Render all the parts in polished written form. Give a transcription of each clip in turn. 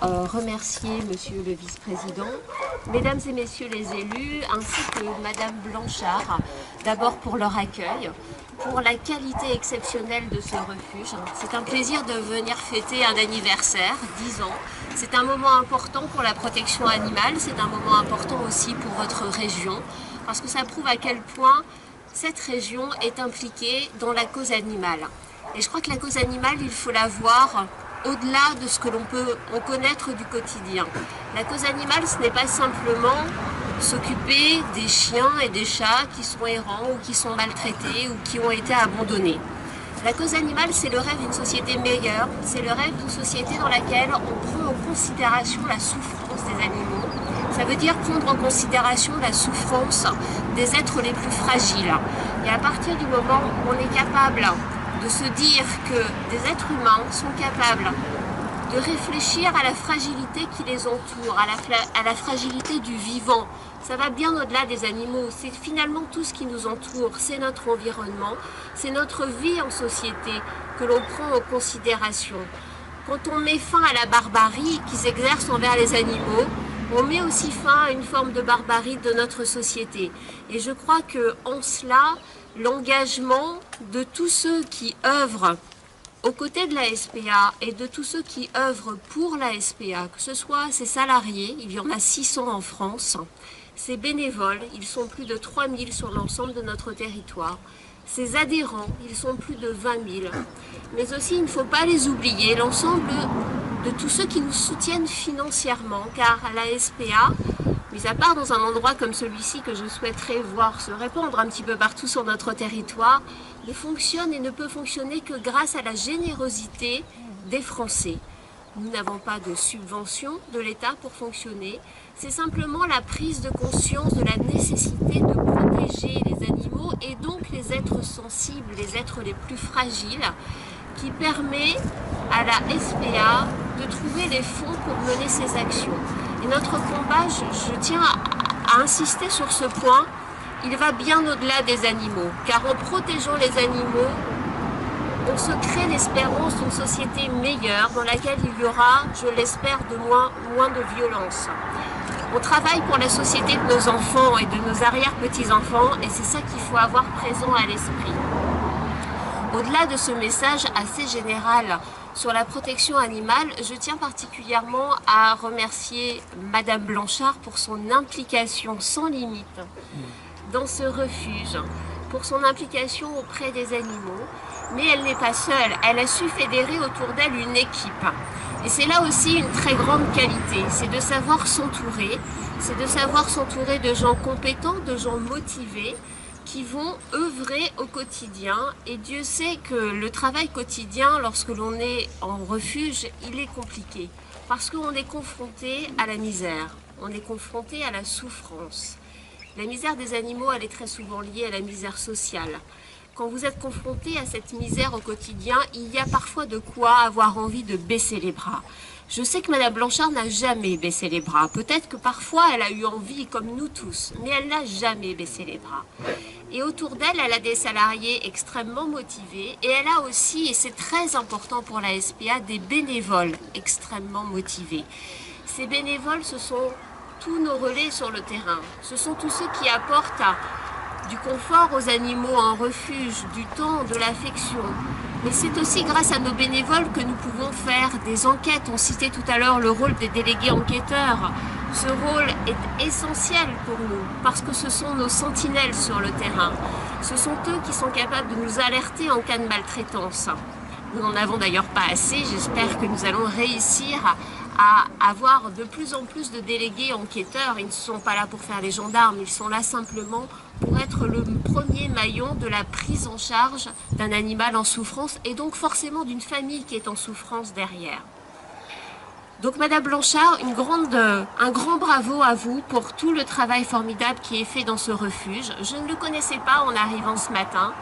remercier Monsieur le Vice-président, Mesdames et Messieurs les élus, ainsi que Madame Blanchard, d'abord pour leur accueil, pour la qualité exceptionnelle de ce refuge. C'est un plaisir de venir fêter un anniversaire, 10 ans. C'est un moment important pour la protection animale, c'est un moment important aussi pour votre région, parce que ça prouve à quel point cette région est impliquée dans la cause animale. Et je crois que la cause animale, il faut la voir au-delà de ce que l'on peut en connaître du quotidien. La cause animale, ce n'est pas simplement s'occuper des chiens et des chats qui sont errants ou qui sont maltraités ou qui ont été abandonnés. La cause animale, c'est le rêve d'une société meilleure, c'est le rêve d'une société dans laquelle on prend en considération la souffrance des animaux. Ça veut dire prendre en considération la souffrance des êtres les plus fragiles. Et à partir du moment où on est capable de se dire que des êtres humains sont capables de réfléchir à la fragilité qui les entoure, à la fragilité du vivant. Ça va bien au-delà des animaux, c'est finalement tout ce qui nous entoure, c'est notre environnement, c'est notre vie en société que l'on prend en considération. Quand on met fin à la barbarie qui s'exerce envers les animaux, on met aussi fin à une forme de barbarie de notre société. Et je crois qu'en cela, l'engagement de tous ceux qui œuvrent aux côtés de la SPA et de tous ceux qui œuvrent pour la SPA, que ce soit ses salariés, il y en a 600 en France, ses bénévoles, ils sont plus de 3000 sur l'ensemble de notre territoire, ses adhérents, ils sont plus de 20 000, mais aussi il ne faut pas les oublier, l'ensemble de tous ceux qui nous soutiennent financièrement, car la SPA, mis à part dans un endroit comme celui-ci que je souhaiterais voir se répandre un petit peu partout sur notre territoire, ne fonctionne et ne peut fonctionner que grâce à la générosité des Français. Nous n'avons pas de subvention de l'État pour fonctionner, c'est simplement la prise de conscience de la nécessité de protéger les animaux et donc les êtres sensibles, les êtres les plus fragiles, qui permet à la SPA de trouver les fonds pour mener ses actions. Et notre combat, je tiens à insister sur ce point, il va bien au-delà des animaux, car en protégeant les animaux, on se crée l'espérance d'une société meilleure dans laquelle il y aura, je l'espère, moins de violence. On travaille pour la société de nos enfants et de nos arrière-petits-enfants et c'est ça qu'il faut avoir présent à l'esprit. Au-delà de ce message assez général sur la protection animale, je tiens particulièrement à remercier Madame Blanchard pour son implication sans limite dans ce refuge, pour son implication auprès des animaux. Mais elle n'est pas seule, elle a su fédérer autour d'elle une équipe. Et c'est là aussi une très grande qualité, c'est de savoir s'entourer, de gens compétents, de gens motivés, qui vont œuvrer au quotidien. Et Dieu sait que le travail quotidien, lorsque l'on est en refuge, il est compliqué. Parce qu'on est confronté à la misère, on est confronté à la souffrance. La misère des animaux, elle est très souvent liée à la misère sociale. Quand vous êtes confronté à cette misère au quotidien, il y a parfois de quoi avoir envie de baisser les bras. Je sais que Madame Blanchard n'a jamais baissé les bras. Peut-être que parfois elle a eu envie, comme nous tous, mais elle n'a jamais baissé les bras. Et autour d'elle, elle a des salariés extrêmement motivés et elle a aussi, et c'est très important pour la SPA, des bénévoles extrêmement motivés. Ces bénévoles, ce sont tous nos relais sur le terrain. Ce sont tous ceux qui apportent du confort aux animaux en refuge, du temps, de l'affection. Mais c'est aussi grâce à nos bénévoles que nous pouvons faire des enquêtes. On citait tout à l'heure le rôle des délégués enquêteurs. Ce rôle est essentiel pour nous parce que ce sont nos sentinelles sur le terrain. Ce sont eux qui sont capables de nous alerter en cas de maltraitance. Nous n'en avons d'ailleurs pas assez. J'espère que nous allons réussir à avoir de plus en plus de délégués enquêteurs. Ils ne sont pas là pour faire les gendarmes, ils sont là simplement pour être le premier maillon de la prise en charge d'un animal en souffrance et donc forcément d'une famille qui est en souffrance derrière. Donc Madame Blanchard, un grand bravo à vous pour tout le travail formidable qui est fait dans ce refuge. Je ne le connaissais pas en arrivant ce matin.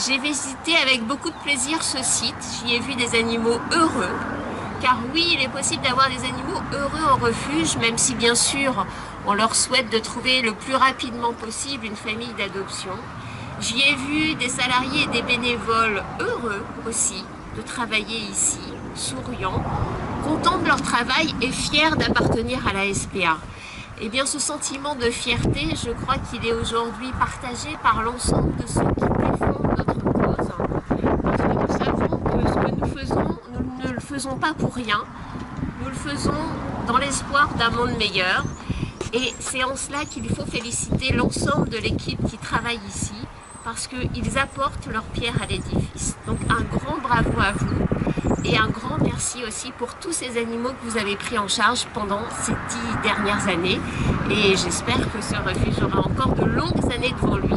J'ai visité avec beaucoup de plaisir ce site, j'y ai vu des animaux heureux. Car oui, il est possible d'avoir des animaux heureux en refuge, même si bien sûr on leur souhaite de trouver le plus rapidement possible une famille d'adoption. J'y ai vu des salariés et des bénévoles heureux aussi de travailler ici, souriants, contents de leur travail et fiers d'appartenir à la SPA. Eh bien, ce sentiment de fierté, je crois qu'il est aujourd'hui partagé par l'ensemble de ceux qui défendent notre cause, parce que nous savons que ce que nous faisons, nous ne le faisons pas pour rien, nous le faisons dans l'espoir d'un monde meilleur. Et c'est en cela qu'il faut féliciter l'ensemble de l'équipe qui travaille ici, parce qu'ils apportent leur pierre à l'édifice. Donc un grand bravo à vous et un grand merci aussi pour tous ces animaux que vous avez pris en charge pendant ces 10 dernières années. Et j'espère que ce refuge aura encore de longues années devant lui,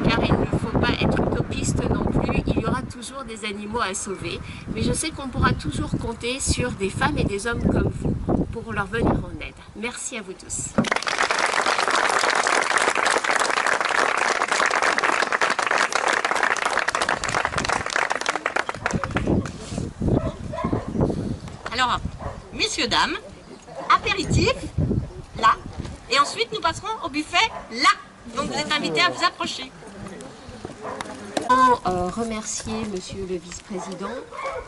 car il ne faut pas être utopiste non plus, il y aura toujours des animaux à sauver. Mais je sais qu'on pourra toujours compter sur des femmes et des hommes comme vous pour leur venir en aide. Merci à vous tous. Alors, messieurs, dames, apéritif, là, et ensuite nous passerons au buffet, là. Donc vous êtes invités à vous approcher. Remercier Monsieur le Vice-président,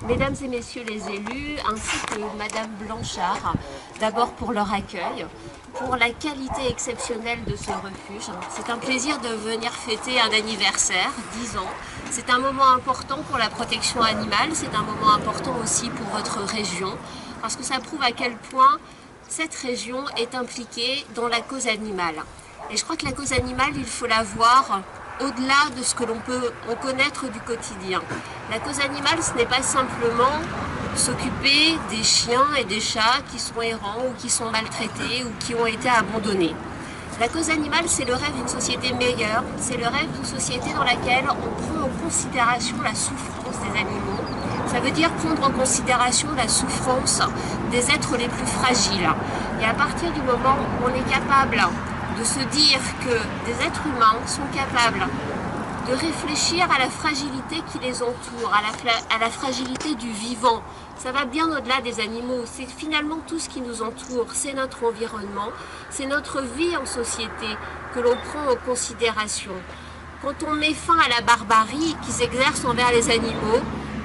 Mesdames et Messieurs les élus, ainsi que Madame Blanchard, d'abord pour leur accueil, pour la qualité exceptionnelle de ce refuge. C'est un plaisir de venir fêter un anniversaire, 10 ans. C'est un moment important pour la protection animale, c'est un moment important aussi pour votre région, parce que ça prouve à quel point cette région est impliquée dans la cause animale. Et je crois que la cause animale, il faut la voir au-delà de ce que l'on peut en connaître du quotidien. La cause animale, ce n'est pas simplement s'occuper des chiens et des chats qui sont errants ou qui sont maltraités ou qui ont été abandonnés. La cause animale, c'est le rêve d'une société meilleure, c'est le rêve d'une société dans laquelle on prend en considération la souffrance des animaux. Ça veut dire prendre en considération la souffrance des êtres les plus fragiles. Et à partir du moment où on est capable de se dire que des êtres humains sont capables de réfléchir à la fragilité qui les entoure, à la fragilité du vivant. Ça va bien au-delà des animaux, c'est finalement tout ce qui nous entoure, c'est notre environnement, c'est notre vie en société que l'on prend en considération. Quand on met fin à la barbarie qui s'exerce envers les animaux,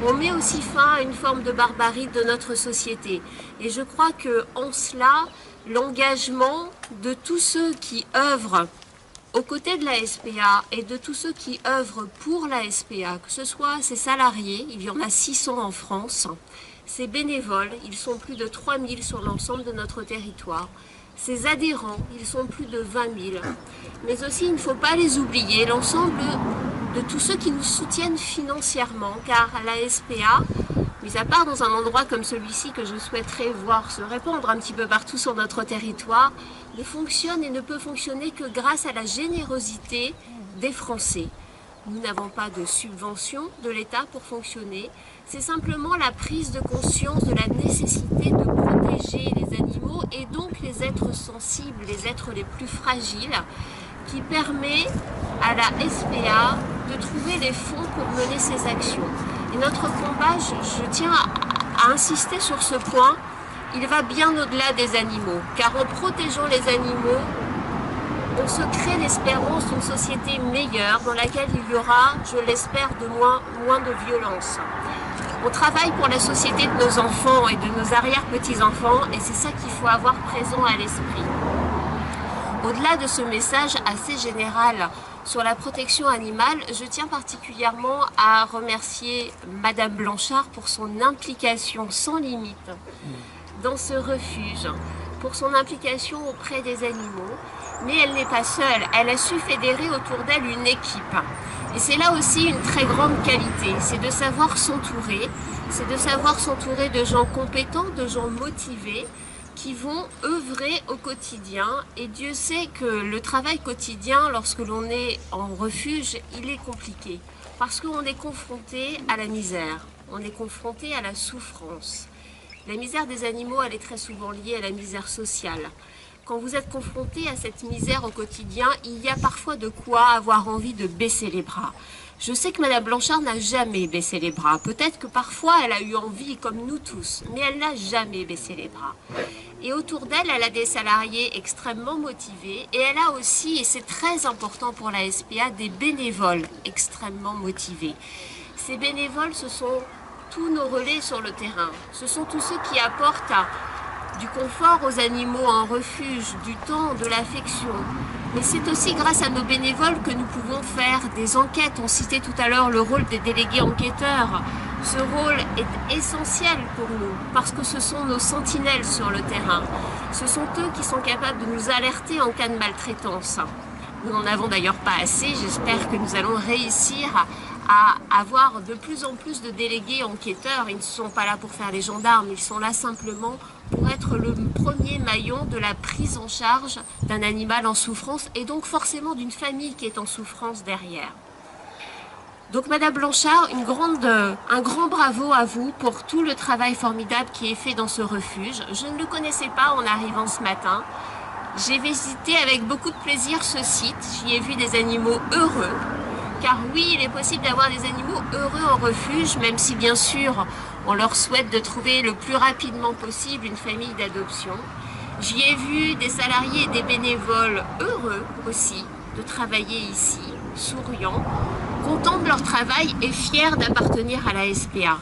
on met aussi fin à une forme de barbarie de notre société. Et je crois qu'en cela, l'engagement de tous ceux qui œuvrent aux côtés de la SPA et de tous ceux qui œuvrent pour la SPA, que ce soit ses salariés, il y en a 600 en France, ses bénévoles, ils sont plus de 3000 sur l'ensemble de notre territoire, ses adhérents, ils sont plus de 20 000, mais aussi il ne faut pas les oublier, l'ensemble de tous ceux qui nous soutiennent financièrement, car la SPA, mis à part dans un endroit comme celui-ci que je souhaiterais voir se répandre un petit peu partout sur notre territoire, ne fonctionne et ne peut fonctionner que grâce à la générosité des Français. Nous n'avons pas de subvention de l'État pour fonctionner, c'est simplement la prise de conscience de la nécessité de protéger les animaux et donc les êtres sensibles, les êtres les plus fragiles, qui permet à la SPA de trouver les fonds pour mener ses actions. Et notre combat, je tiens à insister sur ce point, il va bien au-delà des animaux, car en protégeant les animaux, on se crée l'espérance d'une société meilleure dans laquelle il y aura, je l'espère, moins de violence. On travaille pour la société de nos enfants et de nos arrière-petits-enfants et c'est ça qu'il faut avoir présent à l'esprit. Au-delà de ce message assez général sur la protection animale, je tiens particulièrement à remercier Madame Blanchard pour son implication sans limite dans ce refuge, pour son implication auprès des animaux. Mais elle n'est pas seule, elle a su fédérer autour d'elle une équipe. Et c'est là aussi une très grande qualité, c'est de savoir s'entourer, de gens compétents, de gens motivés, qui vont œuvrer au quotidien. Et Dieu sait que le travail quotidien, lorsque l'on est en refuge, il est compliqué. Parce qu'on est confronté à la misère, on est confronté à la souffrance. La misère des animaux, elle est très souvent liée à la misère sociale. Quand vous êtes confronté à cette misère au quotidien, il y a parfois de quoi avoir envie de baisser les bras. Je sais que Madame Blanchard n'a jamais baissé les bras. Peut-être que parfois elle a eu envie, comme nous tous, mais elle n'a jamais baissé les bras. Et autour d'elle, elle a des salariés extrêmement motivés et elle a aussi, et c'est très important pour la SPA, des bénévoles extrêmement motivés. Ces bénévoles, ce sont tous nos relais sur le terrain. Ce sont tous ceux qui apportent du confort aux animaux en refuge, du temps, de l'affection. Mais c'est aussi grâce à nos bénévoles que nous pouvons faire des enquêtes. On citait tout à l'heure le rôle des délégués enquêteurs. Ce rôle est essentiel pour nous parce que ce sont nos sentinelles sur le terrain. Ce sont eux qui sont capables de nous alerter en cas de maltraitance. Nous n'en avons d'ailleurs pas assez. J'espère que nous allons réussir à avoir de plus en plus de délégués enquêteurs. Ils ne sont pas là pour faire les gendarmes, ils sont là simplement pour être le premier maillon de la prise en charge d'un animal en souffrance et donc forcément d'une famille qui est en souffrance derrière. Donc Madame Blanchard, un grand bravo à vous pour tout le travail formidable qui est fait dans ce refuge. Je ne le connaissais pas en arrivant ce matin. J'ai visité avec beaucoup de plaisir ce site, j'y ai vu des animaux heureux. Car oui, il est possible d'avoir des animaux heureux en refuge, même si bien sûr on leur souhaite de trouver le plus rapidement possible une famille d'adoption. J'y ai vu des salariés et des bénévoles heureux aussi de travailler ici, souriants, contents de leur travail et fiers d'appartenir à la SPA.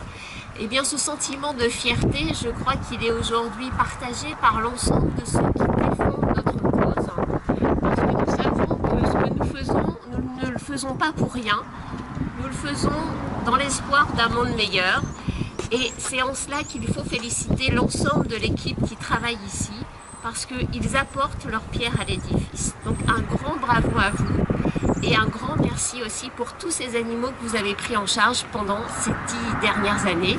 Eh bien, ce sentiment de fierté, je crois qu'il est aujourd'hui partagé par l'ensemble de ceux qui défendent notre cause. Parce que nous savons que ce que nous faisons, nous ne le faisons pas pour rien. Nous le faisons dans l'espoir d'un monde meilleur. Et c'est en cela qu'il faut féliciter l'ensemble de l'équipe qui travaille ici, parce qu'ils apportent leur pierre à l'édifice. Donc un grand bravo à vous et un grand merci aussi pour tous ces animaux que vous avez pris en charge pendant ces 10 dernières années.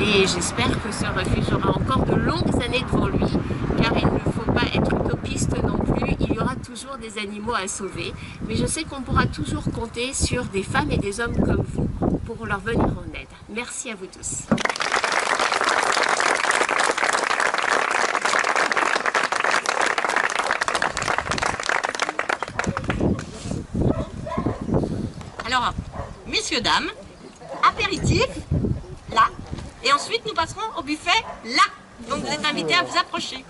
Et j'espère que ce refuge aura encore de longues années devant lui, car il ne faut pas être utopiste non plus, il y aura toujours des animaux à sauver. Mais je sais qu'on pourra toujours compter sur des femmes et des hommes comme vous pour leur venir en aide. Merci à vous tous. Alors, messieurs, dames, apéritif, là, et ensuite nous passerons au buffet, là. Donc vous êtes invités à vous approcher.